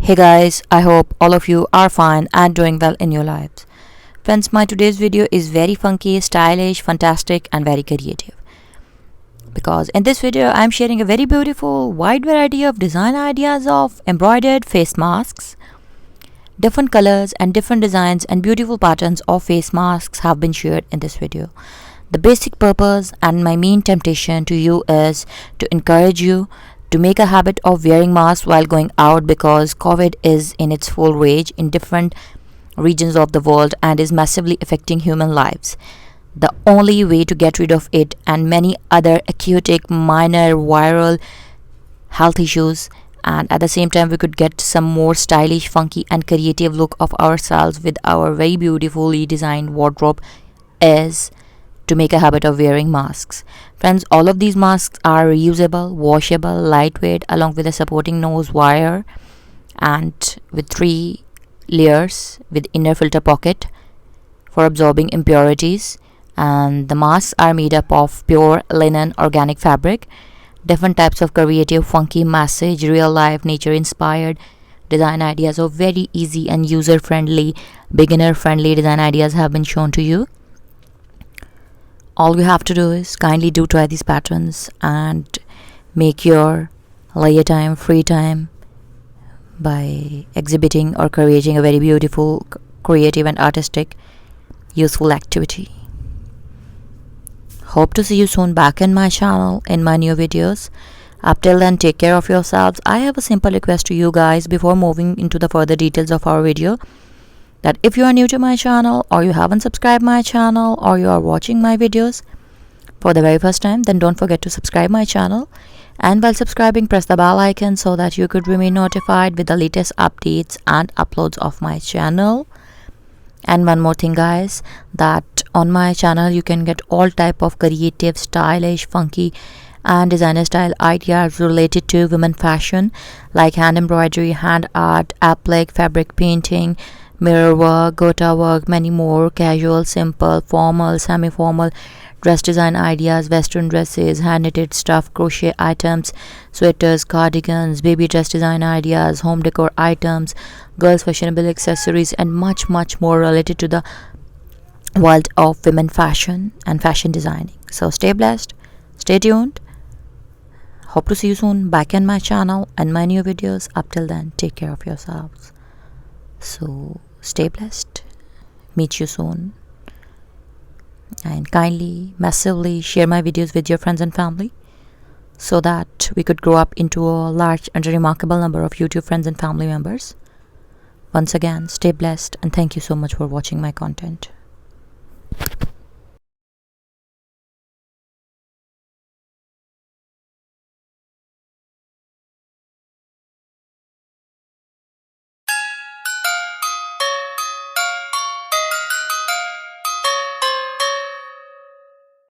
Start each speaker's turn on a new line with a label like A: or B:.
A: Hey guys, I hope all of you are fine and doing well in your lives. Friends, my today's video is very funky, stylish, fantastic and very creative. Because in this video, I'm sharing a very beautiful wide variety of design ideas of embroidered face masks. Different colors and different designs and beautiful patterns of face masks have been shared in this video. The basic purpose and my main temptation to you is to encourage you to make a habit of wearing masks while going out, because COVID is in its full rage in different regions of the world and is massively affecting human lives. The only way to get rid of it and many other acute, minor viral health issues, and at the same time we could get some more stylish, funky and creative look of ourselves with our very beautifully designed wardrobe, is to make a habit of wearing masks. Friends, all of these masks are reusable, washable, lightweight, along with a supporting nose wire and with 3 layers with inner filter pocket for absorbing impurities. And the masks are made up of pure linen organic fabric. Different types of creative, funky, message, real life, nature inspired design ideas of very easy and user friendly, beginner friendly design ideas have been shown to you. All you have to do is kindly do try these patterns and make your leisure time, free time by exhibiting or creating a very beautiful, creative and artistic, useful activity. Hope to see you soon back in my channel in my new videos. Up till then, take care of yourselves. I have a simple request to you guys before moving into the further details of our video, that if you are new to my channel or you haven't subscribed my channel or you are watching my videos for the very first time, then don't forget to subscribe my channel, and while subscribing press the bell icon so that you could remain notified with the latest updates and uploads of my channel. And one more thing guys, that on my channel you can get all type of creative, stylish, funky and designer style ideas related to women fashion, like hand embroidery, hand art, applique, fabric painting, mirror work, gota work, many more, casual, simple, formal, semi-formal dress design ideas, western dresses, hand knitted stuff, crochet items, sweaters, cardigans, baby dress design ideas, home decor items, girls fashionable accessories and much more related to the world of women fashion and fashion designing. So stay blessed, stay tuned. Hope to see you soon back in my channel and my new videos. Up till then, take care of yourselves. So stay blessed, meet you soon, and kindly massively share my videos with your friends and family so that we could grow up into a large and remarkable number of YouTube friends and family members. Once again, stay blessed and thank you so much for watching my content.